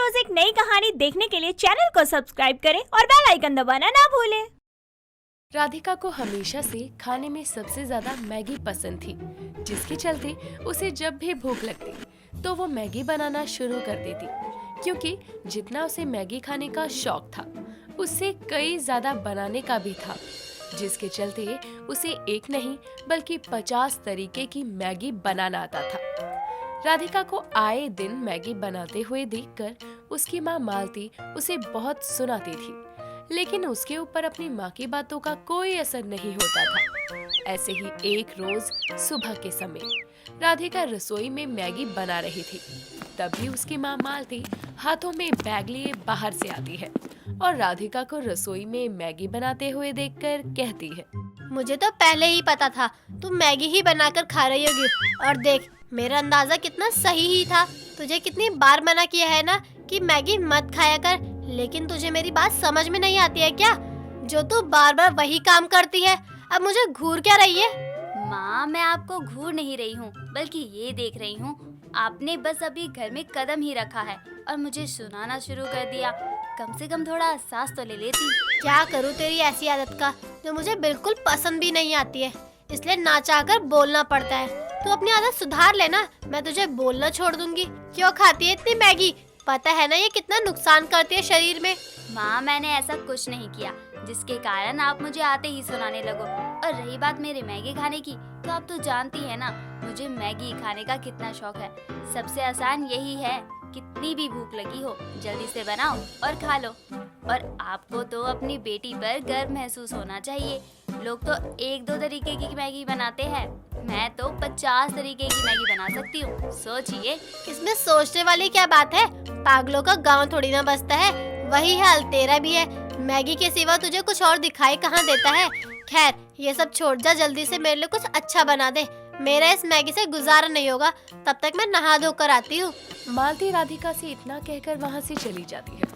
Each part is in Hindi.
रोज एक नई कहानी देखने के लिए चैनल को सब्सक्राइब करें और बेल आइकन दबाना ना भूलें। राधिका को हमेशा से खाने में सबसे ज्यादा मैगी पसंद थी, जिसके चलते उसे जब भी भूख लगती तो वो मैगी बनाना शुरू कर देती, क्योंकि जितना उसे मैगी खाने का शौक था उससे कई ज्यादा बनाने का भी था, जिसके चलते उसे एक नहीं बल्कि 50 तरीके की मैगी बनाना आता था। राधिका को आए दिन मैगी बनाते हुए देखकर उसकी माँ मालती उसे बहुत सुनाती थी, लेकिन उसके ऊपर अपनी माँ की बातों का कोई असर नहीं होता था। ऐसे ही एक रोज सुबह के समय राधिका रसोई में मैगी बना रही थी। तभी उसकी माँ मालती हाथों में बैग लिए बाहर से आती है और राधिका को रसोई में मैगी बनाते हुए देखकर कहती है, मुझे तो पहले ही पता था तुम मैगी ही बनाकर खा रही होगी, और देख मेरा अंदाजा कितना सही ही था। तुझे कितनी बार मना किया है ना कि मैगी मत खाया कर, लेकिन तुझे मेरी बात समझ में नहीं आती है क्या? जो तू बार बार वही काम करती है, अब मुझे घूर क्या रही है? माँ, मैं आपको घूर नहीं रही हूँ, बल्कि ये देख रही हूँ आपने बस अभी घर में कदम ही रखा है और मुझे सुनाना शुरू कर दिया। कम से कम थोड़ा एहसास तो ले लेती। क्या करूँ तेरी ऐसी आदत का, जो मुझे बिल्कुल पसंद भी नहीं आती है, इसलिए ना चाहकर बोलना पड़ता है। तू अपनी आदत सुधार लेना, मैं तुझे बोलना छोड़ दूंगी। क्यों खाती है इतनी मैगी? पता है ना ये कितना नुकसान करती है शरीर में। माँ, मैंने ऐसा कुछ नहीं किया जिसके कारण आप मुझे आते ही सुनाने लगो। और रही बात मेरे मैगी खाने की, तो आप तो जानती है ना मुझे मैगी खाने का कितना शौक है। सबसे आसान यही है, कितनी भी भूख लगी हो जल्दी से बनाओ और खा लो। और आपको तो अपनी बेटी पर गर्व महसूस होना चाहिए। लोग तो 1-2 तरीके की मैगी बनाते हैं, मैं तो 50 तरीके की मैगी बना सकती हूँ। सोचिए। इसमें सोचने वाली क्या बात है? पागलों का गांव थोड़ी ना बसता है, वही हाल तेरा भी है। मैगी के सिवा तुझे कुछ और दिखाई कहाँ देता है? खैर ये सब छोड़ जा, जल्दी से मेरे लिए कुछ अच्छा बना दे। मेरा इस मैगी से गुजारा नहीं होगा, तब तक मैं नहा धोकर आती हूँ। मालती राधिका से इतना कहकर वहाँ से चली जाती है।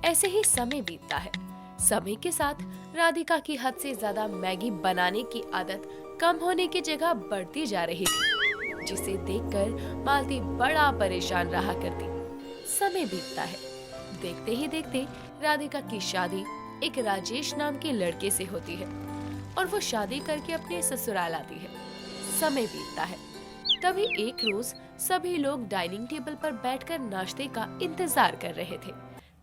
ऐसे ही समय बीतता है। समय के साथ राधिका की हद से ज्यादा मैगी बनाने की आदत कम होने की जगह बढ़ती जा रही थी, जिसे देखकर मालती बड़ा परेशान रहा करती। समय बीतता है। देखते ही देखते राधिका की शादी एक राजेश नाम के लड़के से होती है और वो शादी करके अपने ससुराल आती है। समय बीतता है। तभी एक रोज सभी लोग डाइनिंग टेबल पर बैठकर नाश्ते का इंतजार कर रहे थे।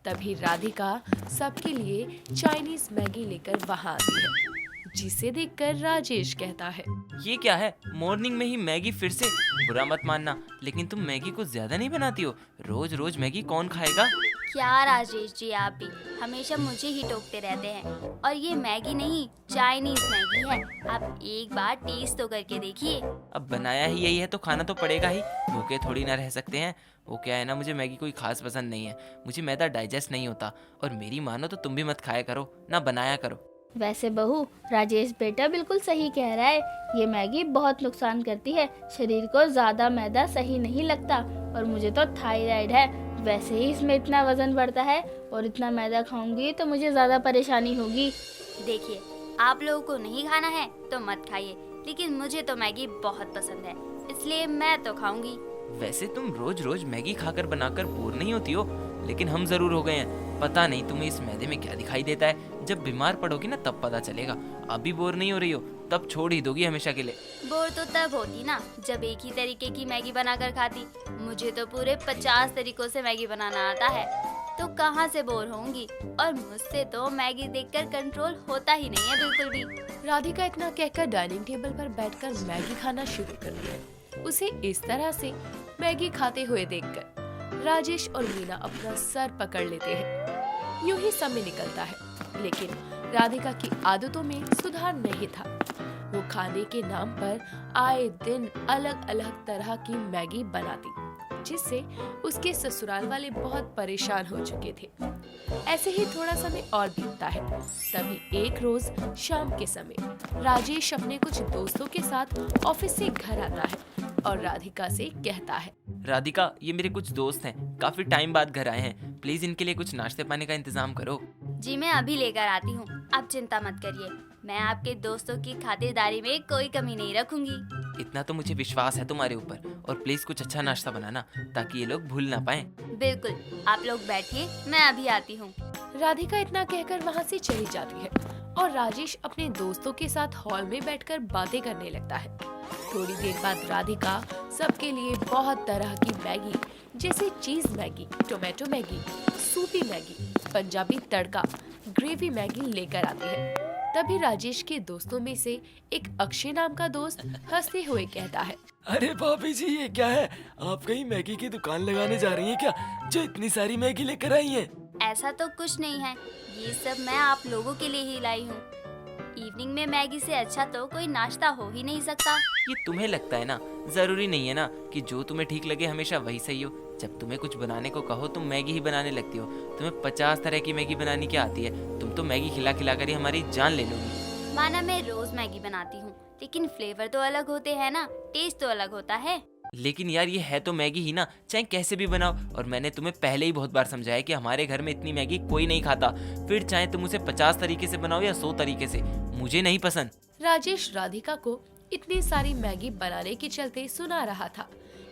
तभी राधिका सबके लिए चाइनीज मैगी लेकर वहां आती है, जिसे देखकर राजेश कहता है, ये क्या है, मॉर्निंग में ही मैगी फिर से? बुरा मत मानना, लेकिन तुम मैगी को ज्यादा नहीं बनाती हो। रोज रोज मैगी कौन खाएगा? क्या राजेश जी, आप भी हमेशा मुझे ही टोकते रहते हैं। और ये मैगी नहीं, चाइनीज मैगी है। आप एक बार टेस्ट तो करके देखिए। अब बनाया ही यही है तो खाना तो पड़ेगा ही, भूखे थोड़ी ना रह सकते हैं। वो क्या है ना, मुझे मैगी कोई खास पसंद नहीं है। मुझे मैदा डाइजेस्ट नहीं होता, और मेरी मानो तो तुम भी मत खाया करो, ना बनाया करो। वैसे बहू, राजेश बेटा बिल्कुल सही कह रहा है। ये मैगी बहुत नुकसान करती है, शरीर को ज्यादा मैदा सही नहीं लगता, और मुझे तो थायराइड है। वैसे ही इसमें इतना वजन बढ़ता है, और इतना मैदा खाऊंगी तो मुझे ज्यादा परेशानी होगी। देखिए, आप लोगों को नहीं खाना है तो मत खाइए, लेकिन मुझे तो मैगी बहुत पसंद है, इसलिए मैं तो खाऊंगी। वैसे तुम रोज रोज मैगी खाकर बनाकर बोर नहीं होती हो, लेकिन हम जरूर हो गए हैं। पता नहीं तुम्हें इस मैदे में क्या दिखाई देता है। जब बीमार पड़ोगी ना तब पता चलेगा। अभी बोर नहीं हो रही हो, तब छोड़ ही दोगी हमेशा के लिए। बोर तो तब होती ना जब एक ही तरीके की मैगी बनाकर खाती। मुझे तो पूरे 50 तरीकों से मैगी बनाना आता है, तो कहाँ से बोर होंगी। और मुझसे तो मैगी देखकर कंट्रोल होता ही नहीं है बिल्कुल भी। राधिका इतना कहकर डाइनिंग टेबल पर बैठकर मैगी खाना शुरू करती है। उसे इस तरह से मैगी खाते हुए देखकर राजेश और मीना अपना सर पकड़ लेते हैं। यूं ही समय निकलता है, लेकिन राधिका की आदतों में सुधार नहीं था। वो खाने के नाम पर आए दिन अलग अलग तरह की मैगी बनाती, जिससे उसके ससुराल वाले बहुत परेशान हो चुके थे। ऐसे ही थोड़ा समय और बीतता है। तभी एक रोज शाम के समय राजेश अपने कुछ दोस्तों के साथ ऑफिस से घर आता है और राधिका से कहता है, राधिका, ये मेरे कुछ दोस्त हैं, काफी टाइम बाद घर आए हैं। प्लीज इनके लिए कुछ नाश्ते पानी का इंतजाम करो। जी मैं अभी लेकर आती हूँ, आप चिंता मत करिए। मैं आपके दोस्तों की खातिरदारी में कोई कमी नहीं रखूंगी। इतना तो मुझे विश्वास है तुम्हारे ऊपर। और प्लीज कुछ अच्छा नाश्ता बनाना, ताकि ये लोग भूल ना पाएं। बिल्कुल, आप लोग बैठिए, मैं अभी आती हूँ। राधिका इतना कहकर वहाँ से चली जाती है और राजेश अपने दोस्तों के साथ हॉल में बैठकर बातें करने लगता है। थोड़ी देर बाद राधिका सबके लिए बहुत तरह की मैगी जैसे चीज मैगी, टोमेटो मैगी, सूपी मैगी, पंजाबी तड़का, ग्रेवी मैगी लेकर आती है। तभी राजेश के दोस्तों में से एक अक्षय नाम का दोस्त हंसते हुए कहता है, अरे भाभी जी, ये क्या है? आप कहीं मैगी की दुकान लगाने जा रही हैं क्या, जो इतनी सारी मैगी लेकर आई हैं? ऐसा तो कुछ नहीं है, ये सब मैं आप लोगों के लिए ही लाई हूँ। इवनिंग में मैगी से अच्छा तो कोई नाश्ता हो ही नहीं सकता। ये तुम्हें लगता है ना, जरूरी नहीं है ना कि जो तुम्हें ठीक लगे हमेशा वही सही हो। जब तुम्हें कुछ बनाने को कहो तुम मैगी ही बनाने लगती हो। तुम्हें 50 तरह की मैगी बनानी क्या आती है? तुम तो मैगी खिला खिला कर ही हमारी जान ले लोगी। माना मैं रोज मैगी बनाती हूँ, लेकिन फ्लेवर तो अलग होते हैं ना, टेस्ट तो अलग होता है। लेकिन यार ये है तो मैगी ही ना, चाहे कैसे भी बनाओ। और मैंने तुम्हें पहले ही बहुत बार समझाया कि हमारे घर में इतनी मैगी कोई नहीं खाता। फिर चाहे तुम उसे 50 तरीके से बनाओ या 100 तरीके से, मुझे नहीं पसंद। राजेश राधिका को इतनी सारी मैगी बनाने के चलते सुना रहा था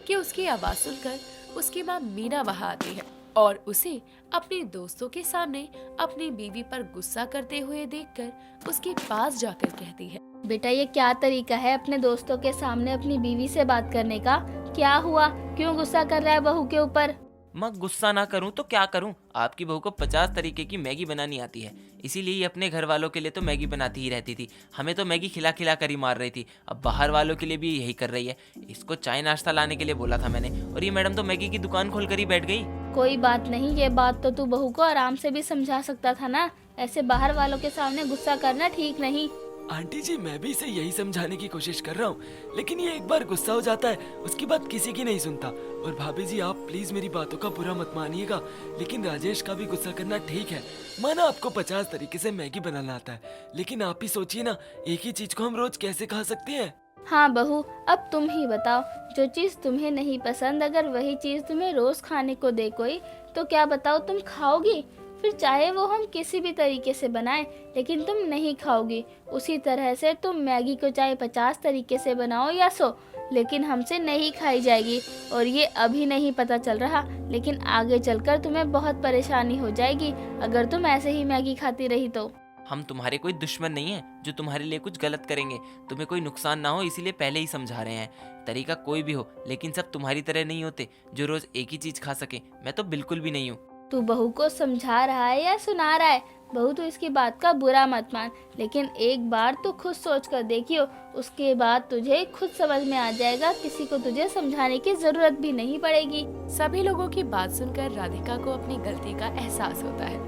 कि उसकी आवाज सुनकर उसकी माँ मीना वहाँ आती है और उसे अपने दोस्तों के सामने अपनी बीवी पर गुस्सा करते हुए देखकर उसके पास जाकर कहती है, बेटा ये क्या तरीका है अपने दोस्तों के सामने अपनी बीवी से बात करने का? क्या हुआ, क्यों गुस्सा कर रहा है बहू के ऊपर? माँ गुस्सा ना करूँ तो क्या करूँ? आपकी बहू को 50 तरीके की मैगी बनानी आती है, इसीलिए ये अपने घर वालों के लिए तो मैगी बनाती ही रहती थी। हमें तो मैगी खिला खिला कर ही मार रही थी, अब बाहर वालों के लिए भी यही कर रही है। इसको चाय नाश्ता लाने के लिए बोला था मैंने, और ये मैडम तो मैगी की दुकान खोल कर ही बैठ गई। कोई बात नहीं, ये बात तो तू बहू को आराम से भी समझा सकता था ना। ऐसे बाहर वालों के सामने गुस्सा करना ठीक नहीं। आंटी जी, मैं भी इसे यही समझाने की कोशिश कर रहा हूँ, लेकिन ये एक बार गुस्सा हो जाता है, उसकी बात किसी की नहीं सुनता। और भाभी जी, आप प्लीज मेरी बातों का बुरा मत मानिएगा, लेकिन राजेश का भी गुस्सा करना ठीक है। माना आपको 50 तरीके से मैगी बनाना आता है, लेकिन आप ही सोचिए ना, एक ही चीज को हम रोज कैसे खा सकते हैं? हाँ बहू, अब तुम ही बताओ, जो चीज तुम्हें नहीं पसंद अगर वही चीज तुम्हें रोज खाने को दे कोई, तो क्या बताओ तुम खाओगी? फिर चाहे वो हम किसी भी तरीके से बनाएं, लेकिन तुम नहीं खाओगी। उसी तरह से तुम मैगी को चाहे 50 तरीके से बनाओ या 100, लेकिन हमसे नहीं खाई जाएगी। और ये अभी नहीं पता चल रहा, लेकिन आगे चलकर तुम्हें बहुत परेशानी हो जाएगी अगर तुम ऐसे ही मैगी खाती रही तो। हम तुम्हारे कोई दुश्मन नहीं है जो तुम्हारे लिए कुछ गलत करेंगे। तुम्हें कोई नुकसान ना हो इसीलिए पहले ही समझा रहे हैं। तरीका कोई भी हो, लेकिन सब तुम्हारी तरह नहीं होते जो रोज एक ही चीज खा सके। मैं तो बिल्कुल भी नहीं हूँ। तू बहू को समझा रहा है या सुना रहा है? बहू तो इसकी बात का बुरा मत मान, लेकिन एक बार तू खुद सोच कर देखियो, उसके बाद तुझे खुद समझ में आ जाएगा। किसी को तुझे समझाने की जरूरत भी नहीं पड़ेगी। सभी लोगों की बात सुनकर राधिका को अपनी गलती का एहसास होता है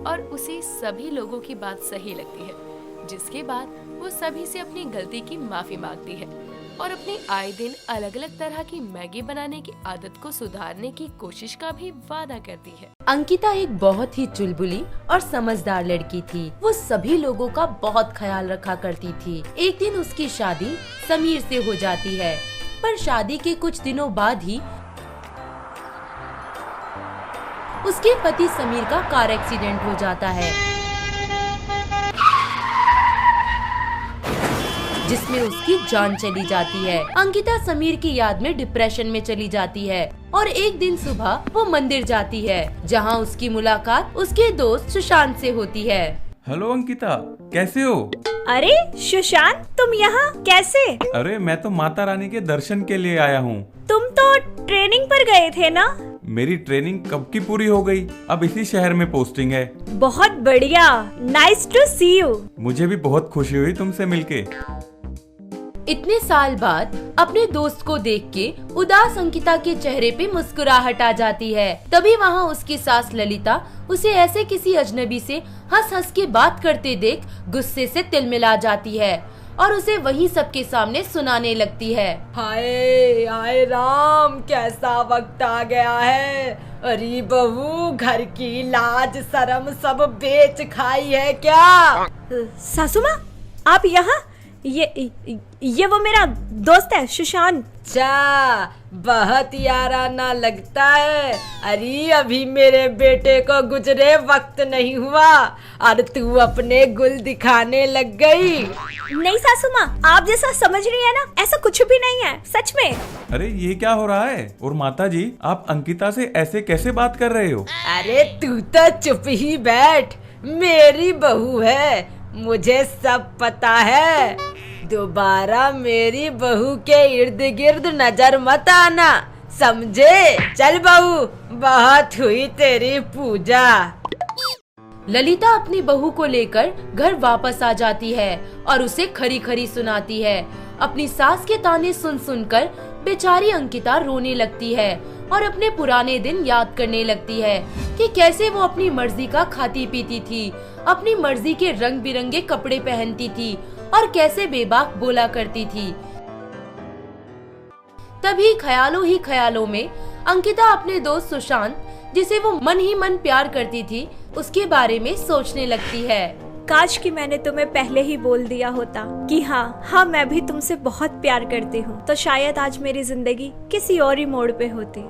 और उसे सभी लोगों की बात सही लगती है, जिसके बाद वो सभी से अपनी गलती की माफी मांगती है और अपनी आए दिन अलग अलग तरह की मैगी बनाने की आदत को सुधारने की कोशिश का भी वादा करती है। अंकिता एक बहुत ही चुलबुली और समझदार लड़की थी। वो सभी लोगों का बहुत ख्याल रखा करती थी। एक दिन उसकी शादी समीर से हो जाती है, पर शादी के कुछ दिनों बाद ही उसके पति समीर का कार एक्सीडेंट हो जाता है, जिसमें उसकी जान चली जाती है। अंकिता समीर की याद में डिप्रेशन में चली जाती है और एक दिन सुबह वो मंदिर जाती है, जहां उसकी मुलाकात उसके दोस्त सुशांत से होती है। हेलो अंकिता, कैसे हो? अरे सुशांत, तुम यहाँ कैसे? अरे मैं तो माता रानी के दर्शन के लिए आया हूँ। तुम तो ट्रेनिंग पर गए थे ना? मेरी ट्रेनिंग कब की पूरी हो गई, अब इसी शहर में पोस्टिंग है। बहुत बढ़िया, नाइस टू सी यू। मुझे भी बहुत खुशी हुई तुमसे मिलके। इतने साल बाद अपने दोस्त को देख के उदास अंकिता के चेहरे पे मुस्कुराहट आ जाती है। तभी वहाँ उसकी सास ललिता उसे ऐसे किसी अजनबी से हंस हंस के बात करते देख गुस्से से तिलमिला जाती है और उसे वहीं सबके सामने सुनाने लगती है। हाय हाय राम, कैसा वक्त आ गया है। अरे बहू, घर की लाज शर्म सब बेच खाई है क्या? सासू माँ, आप यहाँ? ये वो मेरा दोस्त है सुशांत। अच्छा, बहुत याराना लगता है। अरे अभी मेरे बेटे को गुजरे वक्त नहीं हुआ और तू अपने गुल दिखाने लग गई। नहीं सासू माँ, आप जैसा समझ रही है ना, ऐसा कुछ भी नहीं है, सच में। अरे ये क्या हो रहा है? और माता जी, आप अंकिता से ऐसे कैसे बात कर रहे हो? अरे तू तो चुप ही बैठ, मेरी बहू है, मुझे सब पता है। दोबारा मेरी बहू के इर्द गिर्द नजर मत आना, समझे? चल बहू, बहुत हुई तेरी पूजा। ललिता अपनी बहू को लेकर घर वापस आ जाती है और उसे खरी खरी सुनाती है। अपनी सास के ताने सुन सुनकर बेचारी अंकिता रोने लगती है और अपने पुराने दिन याद करने लगती है कि कैसे वो अपनी मर्जी का खाती पीती थी, अपनी मर्जी के रंग बिरंगे कपड़े पहनती थी और कैसे बेबाक बोला करती थी। तभी ख्यालों ही ख्यालों में अंकिता अपने दोस्त सुशांत, जिसे वो मन ही मन प्यार करती थी, उसके बारे में सोचने लगती है। काश कि मैंने तुम्हें पहले ही बोल दिया होता कि हाँ मैं भी तुमसे बहुत प्यार करती हूँ, तो शायद आज मेरी जिंदगी किसी और ही मोड़ पे होती।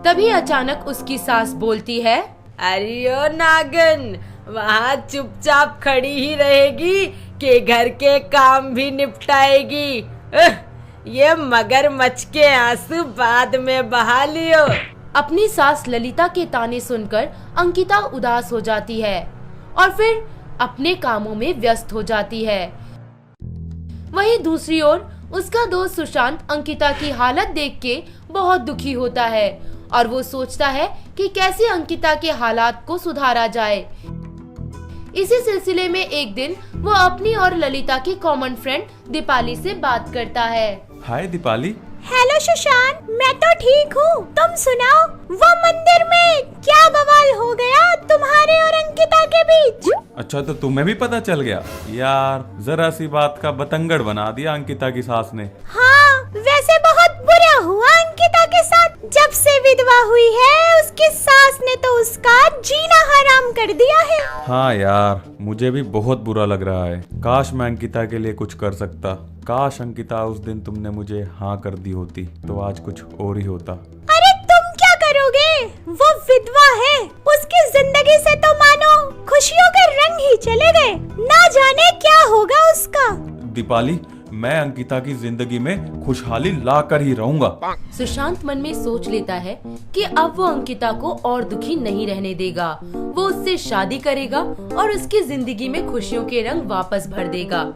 तभी अचानक उसकी सास बोलती है, अरे ओ नागन, वहाँ चुपचाप खड़ी ही रहेगी कि घर के काम भी निपटाएगी? ये मगरमच्छ के आंसू बाद में बहा लियो। अपनी सास ललिता के ताने सुनकर अंकिता उदास हो जाती है और फिर अपने कामों में व्यस्त हो जाती है। वहीं दूसरी ओर उसका दोस्त सुशांत अंकिता की हालत देख के बहुत दुखी होता है और वो सोचता है कि कैसे अंकिता के हालात को सुधारा जाए। इसी सिलसिले में एक दिन वो अपनी और ललिता की कॉमन फ्रेंड दीपाली से बात करता है। हाय दीपाली। हेलो सुशांत, मैं तो ठीक हूँ, तुम सुनाओ, वो मंदिर में क्या बवाल हो गया तुम्हारे और अंकिता के बीच? अच्छा, तो तुम्हें भी पता चल गया? यार, जरा सी बात का बतंगड़ बना दिया अंकिता की सास ने। हाँ, वैसे बहुत बुरा हुआ अंकिता के साथ। जब से विधवा हुई है, उसकी सास ने तो उसका जीना हराम कर दिया है। हाँ यार, मुझे भी बहुत बुरा लग रहा है। काश मैं अंकिता के लिए कुछ कर सकता। काश अंकिता, उस दिन तुमने मुझे हाँ कर दी होती तो आज कुछ और ही होता। अरे तुम क्या करोगे? वो विधवा है, उसकी जिंदगी से तो मानो खुशियों के रंग ही चले गए, ना जाने क्या होगा उसका। दीपाली, मैं अंकिता की जिंदगी में खुशहाली ला कर ही रहूंगा। सुशांत मन में सोच लेता है कि अब वो अंकिता को और दुखी नहीं रहने देगा। वो उससे शादी करेगा और उसकी जिंदगी में खुशियों के रंग वापस भर देगा।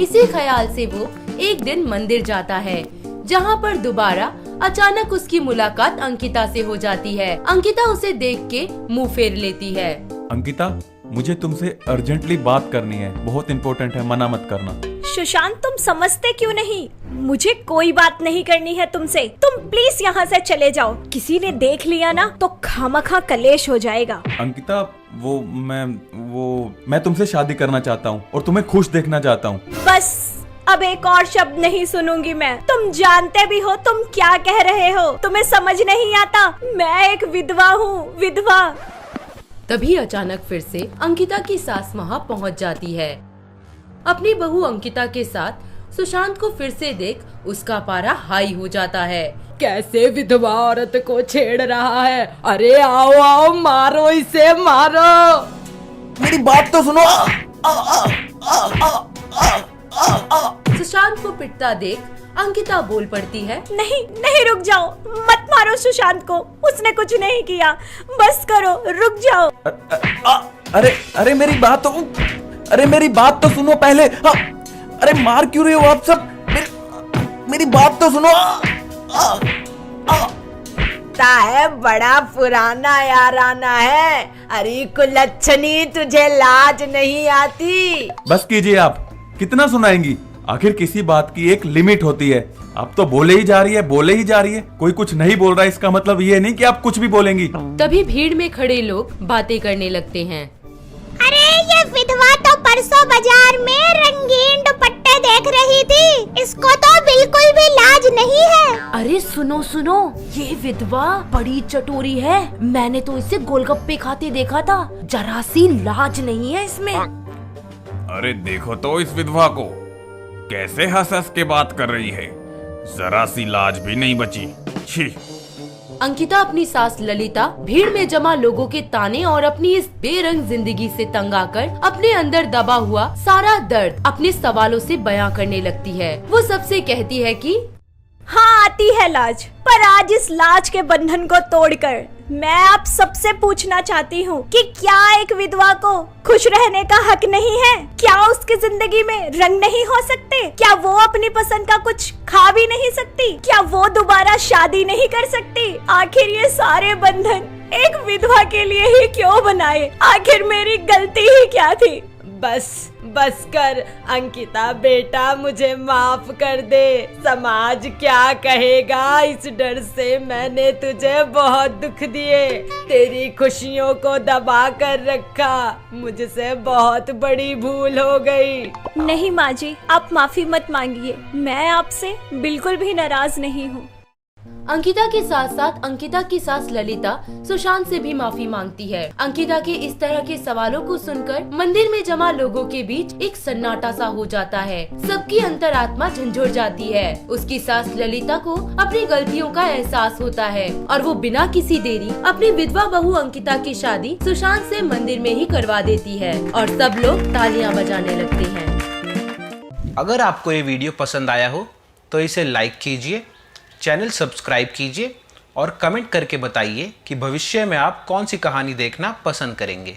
इसी ख्याल से वो एक दिन मंदिर जाता है, जहाँ पर दोबारा अचानक उसकी मुलाकात अंकिता से हो जाती है। अंकिता उसे देख के मुंह फेर लेती है। अंकिता, मुझे तुमसे अर्जेंटली बात करनी है, बहुत इम्पोर्टेंट है, मना मत करना। सुशांत, तुम समझते क्यों नहीं? मुझे कोई बात नहीं करनी है तुमसे, तुम प्लीज यहाँ से चले जाओ। किसी ने देख लिया ना तो खामखा कलेश हो जाएगा। अंकिता, मैं तुमसे शादी करना चाहता हूँ और तुम्हें खुश देखना चाहता हूँ। बस, अब एक और शब्द नहीं सुनूंगी मैं। तुम जानते भी हो तुम क्या कह रहे हो, तुम्हें समझ नहीं आता। मैं एक विधवा हूँ, विधवा। तभी अचानक फिर से अंकिता की सास वहाँ पहुँच जाती है। अपनी बहू अंकिता के साथ सुशांत को फिर से देख उसका पारा हाई हो जाता है। कैसे विधवा औरत को छेड़ रहा है? अरे आओ आओ, मारो इसे, मारो। मेरी बात तो सुनो। सुशांत को पिटता देख अंकिता बोल पड़ती है, नहीं नहीं, रुक जाओ, मत मारो सुशांत को, उसने कुछ नहीं किया, बस करो, रुक जाओ। अरे मेरी बात तो सुनो पहले। अरे मार क्यों रहे हो आप सब? मेरी बात तो सुनो। है बड़ा पुराना याराना है। अरे कुलच्छनी, तुझे लाज नहीं आती? बस कीजिए आप, कितना सुनाएंगी? आखिर किसी बात की एक लिमिट होती है। आप तो बोले ही जा रही है। कोई कुछ नहीं बोल रहा, इसका मतलब ये नहीं कि आप कुछ भी बोलेंगी। तभी भीड़ में खड़े लोग बातें करने लगते हैं। अरे ये विधवा तो परसों बाजार में रंगीन दुपट्टे देख रही थी, इसको तो बिल्कुल भी लाज नहीं है। अरे सुनो, ये विधवा बड़ी चटोरी है, मैंने तो इसे गोलगप्पे खाते देखा था, जरा सी लाज नहीं है इसमें। अरे देखो तो इस विधवा को, कैसे हंस हंस के बात कर रही है, जरा सी लाज भी नहीं बची। छी। अंकिता अपनी सास ललिता भीड़ में जमा लोगों के ताने और अपनी इस बेरंग जिंदगी से तंग आकर अपने अंदर दबा हुआ सारा दर्द अपने सवालों से बयां करने लगती है। वो सबसे कहती है कि हाँ आती है लाज, पर आज इस लाज के बंधन को तोड़कर मैं आप सबसे पूछना चाहती हूँ कि क्या एक विधवा को खुश रहने का हक नहीं है? क्या उसकी जिंदगी में रंग नहीं हो सकते? क्या वो अपनी पसंद का कुछ खा भी नहीं सकती? क्या वो दोबारा शादी नहीं कर सकती? आखिर ये सारे बंधन एक विधवा के लिए ही क्यों बनाए? आखिर मेरी गलती ही क्या थी? बस कर अंकिता बेटा, मुझे माफ कर दे। समाज क्या कहेगा, इस डर से मैंने तुझे बहुत दुख दिए, तेरी खुशियों को दबा कर रखा। मुझसे बहुत बड़ी भूल हो गई। नहीं माँ जी, आप माफी मत मांगिए, मैं आपसे बिल्कुल भी नाराज नहीं हूँ। अंकिता के साथ साथ अंकिता की सास ललिता सुशांत से भी माफी मांगती है। अंकिता के इस तरह के सवालों को सुनकर मंदिर में जमा लोगों के बीच एक सन्नाटा सा हो जाता है। सबकी अंतरात्मा झंझोड़ जाती है। उसकी सास ललिता को अपनी गलतियों का एहसास होता है और वो बिना किसी देरी अपनी विधवा बहू अंकिता की शादी सुशांत से मंदिर में ही करवा देती है और सब लोग तालियां बजाने लगते हैं। अगर आपको ये वीडियो पसंद आया हो तो इसे लाइक कीजिए, चैनल सब्सक्राइब कीजिए और कमेंट करके बताइए कि भविष्य में आप कौन सी कहानी देखना पसंद करेंगे।